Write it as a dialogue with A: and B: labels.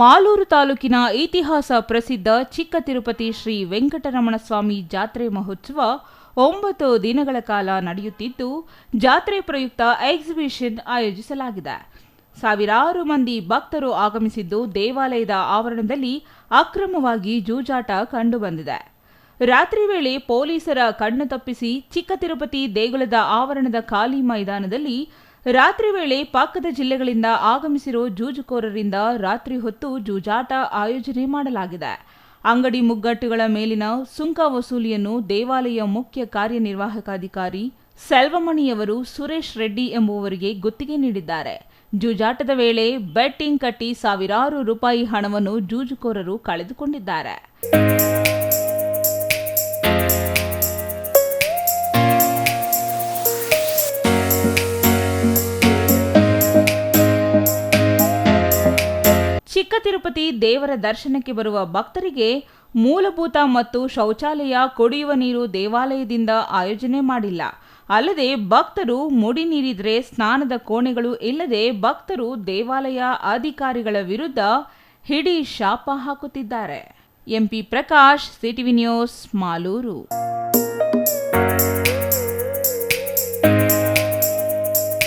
A: ಮಾಲೂರು ತಾಲೂಕಿನ ಇತಿಹಾಸ ಪ್ರಸಿದ್ಧ ಚಿಕ್ಕ ತಿರುಪತಿ ಶ್ರೀ ವೆಂಕಟರಮಣ ಸ್ವಾಮಿ ಜಾತ್ರೆ ಮಹೋತ್ಸವ 9 ದಿನಗಳ ಕಾಲ ನಡೆಯುತ್ತಿದ್ದು, ಜಾತ್ರೆ ಪ್ರಯುಕ್ತ ಎಕ್ಸಿಬಿಷನ್ ಆಯೋಜಿಸಲಾಗಿದೆ. ಸಾವಿರಾರು ಮಂದಿ ಭಕ್ತರು ಆಗಮಿಸಿದ್ದು, ದೇವಾಲಯದ ಆವರಣದಲ್ಲಿ ಅಕ್ರಮವಾಗಿ ಜೂಜಾಟ ಕಂಡುಬಂದಿದೆ. ರಾತ್ರಿ ವೇಳೆ ಪೊಲೀಸರ ಕಣ್ಣು ತಪ್ಪಿಸಿ ಚಿಕ್ಕ ತಿರುಪತಿ ದೇಗುಲದ ಆವರಣದ ಖಾಲಿ ಮೈದಾನದಲ್ಲಿ ರಾತ್ರಿ ವೇಳೆ ಪಕ್ಕದ ಜಿಲ್ಲೆಗಳಿಂದ ಆಗಮಿಸಿರೋ ಜೂಜುಕೋರರಿಂದ ರಾತ್ರಿ ಹೊತ್ತು ಜೂಜಾಟ ಆಯೋಜನೆ ಮಾಡಲಾಗಿದೆ. ಅಂಗಡಿ ಮುಗ್ಗಟ್ಟುಗಳ ಮೇಲಿನ ಸುಂಕ ವಸೂಲಿಯನ್ನು ದೇವಾಲಯ ಮುಖ್ಯ ಕಾರ್ಯನಿರ್ವಾಹಕಾಧಿಕಾರಿ ಸೆಲ್ವಮಣಿಯವರು ಸುರೇಶ್ ರೆಡ್ಡಿ ಎಂಬುವರಿಗೆ ಗುತ್ತಿಗೆ ನೀಡಿದ್ದಾರೆ. ಜೂಜಾಟದ ವೇಳೆ ಬೆಟ್ಟಿಂಗ್ ಕಟ್ಟಿ ಸಾವಿರಾರು ರೂಪಾಯಿ ಹಣವನ್ನು ಜೂಜುಕೋರರು ಕಳೆದುಕೊಂಡಿದ್ದಾರೆ. ಚಿಕ್ಕ ತಿರುಪತಿ ದೇವರ ದರ್ಶನಕ್ಕೆ ಬರುವ ಭಕ್ತರಿಗೆ ಮೂಲಭೂತ ಮತ್ತು ಶೌಚಾಲಯ, ಕುಡಿಯುವ ನೀರು ದೇವಾಲಯದಿಂದ ಆಯೋಜನೆ ಮಾಡಿಲ್ಲ. ಅಲ್ಲದೆ ಭಕ್ತರು ಮುಡಿ ನೀರಿದ್ರೆ ಸ್ನಾನದ ಕೋಣೆಗಳು ಇಲ್ಲದೆ ಭಕ್ತರು ದೇವಾಲಯ ಅಧಿಕಾರಿಗಳ ವಿರುದ್ಧ ಹಿಡಿ ಶಾಪ ಹಾಕುತ್ತಿದ್ದಾರೆ. MP Prakash, CTV news, Malur.